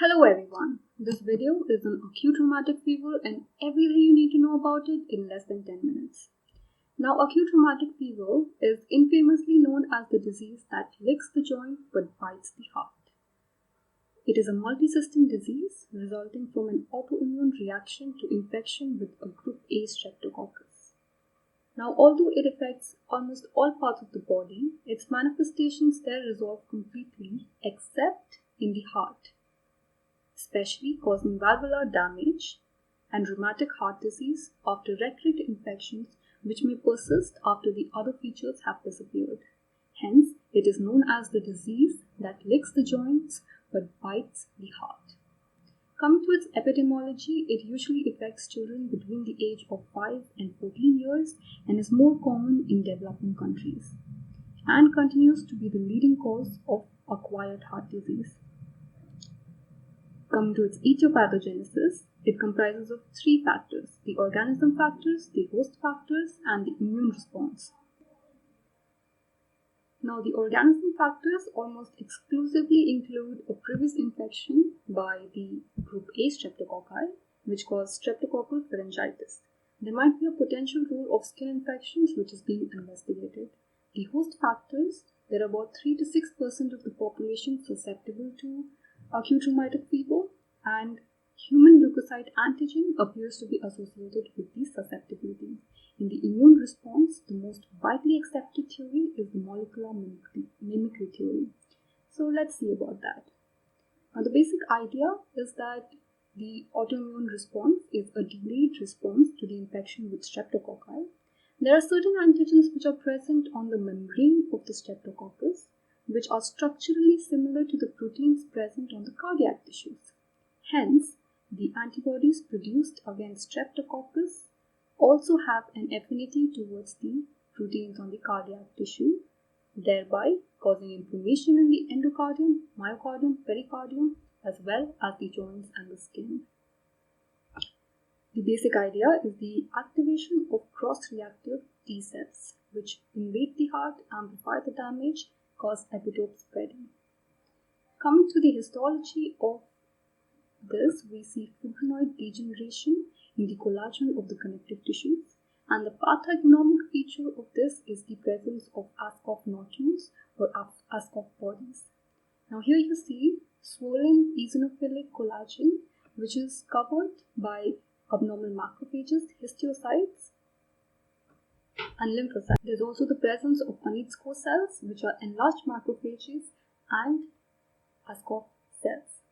Hello everyone, this video is on acute rheumatic fever and everything you need to know about it in less than 10 minutes. Now, acute rheumatic fever is infamously known as the disease that licks the joint but bites the heart. It is a multisystem disease resulting from an autoimmune reaction to infection with a group A streptococcus. Now, although it affects almost all parts of the body, its manifestations there resolve completely except in the heart, especially causing valvular damage and rheumatic heart disease after recurrent infections which may persist after the other features have disappeared. Hence, it is known as the disease that licks the joints but bites the heart. Coming to its epidemiology, it usually affects children between the age of 5 and 14 years and is more common in developing countries, and continues to be the leading cause of acquired heart disease. Coming to its etiopathogenesis, it comprises of three factors: the organism factors, the host factors, and the immune response. Now, the organism factors almost exclusively include a previous infection by the group A streptococci, which cause streptococcal pharyngitis. There might be a potential role of skin infections, which is being investigated. The host factors, there are about 3 to 6% of the population susceptible to acute rheumatic fever, and human leukocyte antigen appears to be associated with these susceptibilities. In the immune response, the most widely accepted theory is the molecular mimicry theory. So let's see about that. Now, the basic idea is that the autoimmune response is a delayed response to the infection with streptococci. There are certain antigens which are present on the membrane of the streptococcus, which are structurally similar to the proteins present on the cardiac tissues. Hence, the antibodies produced against streptococcus also have an affinity towards the proteins on the cardiac tissue, thereby causing inflammation in the endocardium, myocardium, pericardium, as well as the joints and the skin. The basic idea is the activation of cross-reactive T cells, which invade the heart, amplify the damage, cause epitope spreading. Coming to the histology of this, we see fibrinoid degeneration in the collagen of the connective tissues, and the pathognomonic feature of this is the presence of Ascough nodules or Ascough bodies. Now here you see swollen eosinophilic collagen, which is covered by abnormal macrophages, histiocytes, and lymphocytes. There's also the presence of Panizko cells, which are enlarged macrophages, and Ascough cells.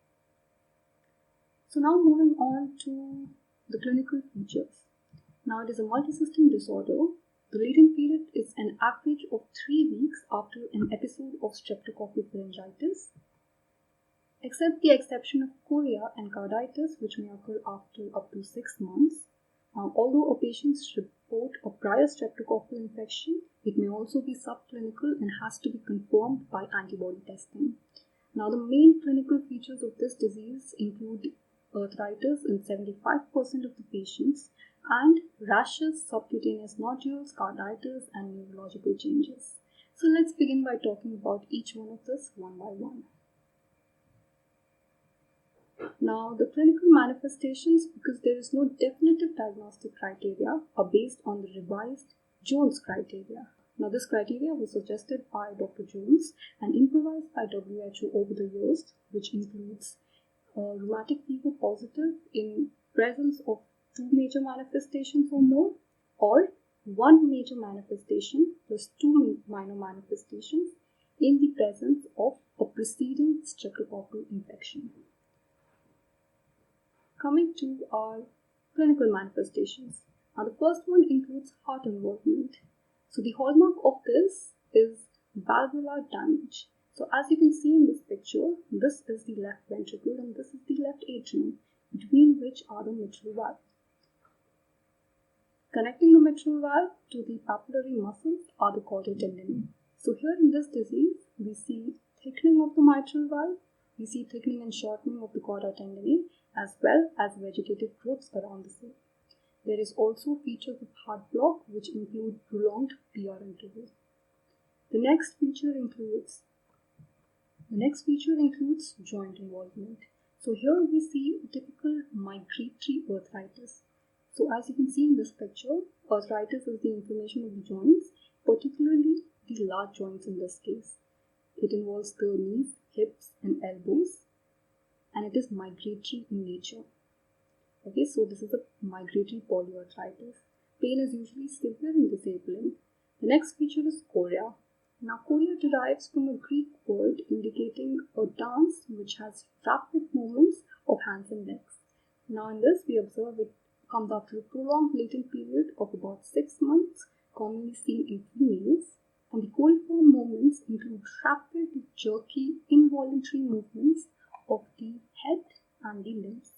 So now moving on to the clinical features. Now, it is a multisystem disorder. The latent period is an average of 3 weeks after an episode of streptococcal pharyngitis, except the exception of chorea and carditis, which may occur after up to 6 months. Although a patient should report a prior streptococcal infection, it may also be subclinical and has to be confirmed by antibody testing. Now, the main clinical features of this disease include arthritis in 75% of the patients, and rashes, subcutaneous nodules, carditis, and neurological changes. So let's begin by talking about each one of this one by one. Now, the clinical manifestations, because there is no definitive diagnostic criteria, are based on the revised Jones criteria. Now, this criteria was suggested by Dr. Jones and improvised by WHO over the years, which includes rheumatic fever positive in presence of 2 major manifestations or more, or 1 major manifestation plus 2 minor manifestations in the presence of a preceding streptococcal infection. Coming to our clinical manifestations. Now, the first one includes heart involvement. So the hallmark of this is valvular damage. So as you can see in this picture, this is the left ventricle and this is the left atrium, between which are the mitral valve. Connecting the mitral valve to the papillary muscles are the chordae tendineae. So here in this disease, we see thickening of the mitral valve, we see thickening and shortening of the chordae tendineae, as well as vegetative growths around the same. There is also features of heart block, which include prolonged PR interval. The next feature includes joint involvement. So here we see a typical migratory arthritis. So as you can see in this picture, arthritis is the inflammation of the joints, particularly the large joints in this case. It involves the knees, hips and elbows, and it is migratory in nature. Okay, so this is a migratory polyarthritis. Pain is usually severe and disabling. The next feature is chorea. Now, chorea derives from a Greek word indicating a dance which has rapid movements of hands and legs. Now, in this, we observe it comes after a prolonged latent period of about 6 months, commonly seen in females, and the choreiform movements include rapid, jerky, involuntary movements of the head and the limbs.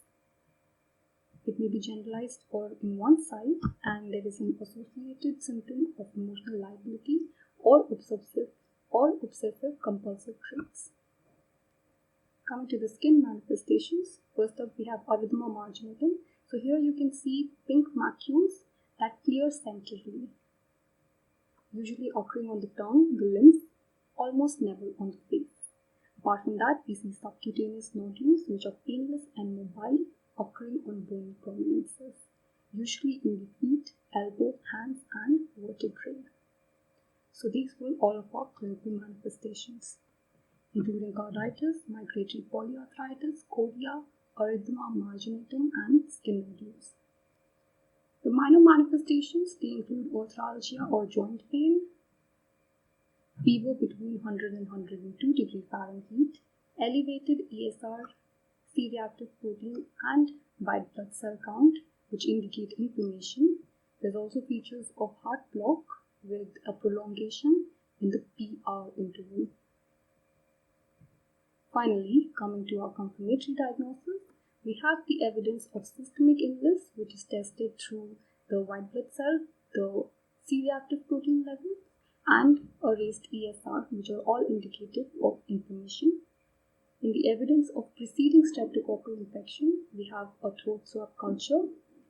It may be generalized or in one side, and there is an associated symptom of emotional liability or obsessive compulsive traits. Coming to the skin manifestations, first up we have erythema marginatum. So here you can see pink macules that clear centrally, usually occurring on the tongue, the limbs, almost never on the face. Apart from that, we see subcutaneous nodules which are painless and mobile, occurring on bony prominences, usually in the feet, elbow, hands and vertebrae. So these were all of our clinical manifestations, including carditis, migratory polyarthritis, chorea, erythema marginatum and skin nodules. The minor manifestations, they include arthralgia or joint pain, fever between 100 and 102 degrees Fahrenheit, elevated ESR, C-reactive protein and white blood cell count, which indicate inflammation. There's also features of heart block with a prolongation in the PR interval. Finally, coming to our confirmatory diagnosis, we have the evidence of systemic illness, which is tested through the white blood cell, the C-reactive protein level, and a raised ESR, which are all indicative of inflammation. In the evidence of preceding streptococcal infection, we have a throat swab culture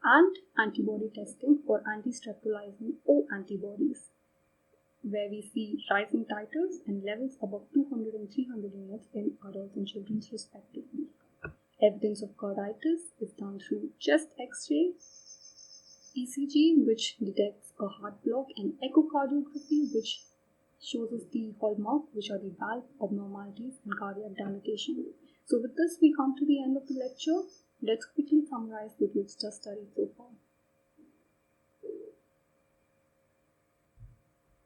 and antibody testing for anti-streptolizin O antibodies, where we see rising titers and levels above 200 and 300 units in adults and children respectively. Evidence of carditis is done through chest X-ray, ECG, which detects a heart block, and echocardiography, which shows us the hallmark, which are the valve abnormalities and cardiac dilatation. So with this, we come to the end of the lecture. Let's quickly summarize what we've just studied so far.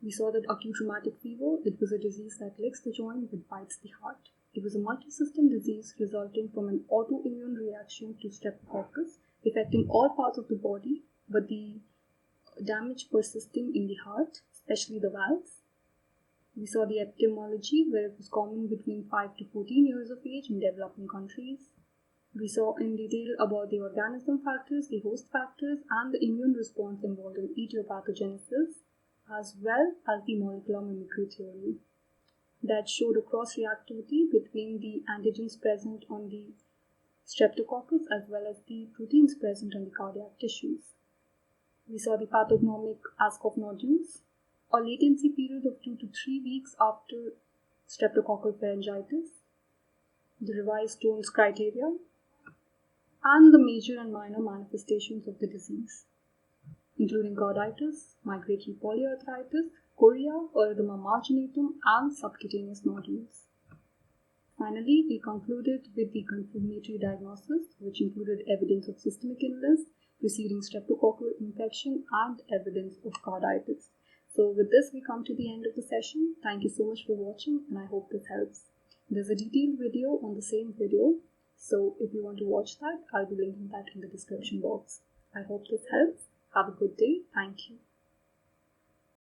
We saw that acute rheumatic fever, it was a disease that licks the joint but bites the heart. It was a multi-system disease resulting from an autoimmune reaction to streptococcus, affecting all parts of the body, but the damage persisting in the heart, especially the valves. We saw the epidemiology, where it was common between 5 to 14 years of age in developing countries. We saw in detail about the organism factors, the host factors, and the immune response involved in etiopathogenesis, as well as the molecular mimicry theory that showed a cross-reactivity between the antigens present on the streptococcus as well as the proteins present on the cardiac tissues. We saw the pathognomic Askov nodules, a latency period of 2 to 3 weeks after streptococcal pharyngitis, the revised Jones criteria, and the major and minor manifestations of the disease, including carditis, migratory polyarthritis, chorea, erythema marginatum, and subcutaneous nodules. Finally, we concluded with the confirmatory diagnosis, which included evidence of systemic illness, preceding streptococcal infection, and evidence of carditis. So with this, we come to the end of the session. Thank you so much for watching, and I hope this helps. There's a detailed video on the same video, so if you want to watch that, I'll be linking that in the description box. I hope this helps. Have a good day. Thank you.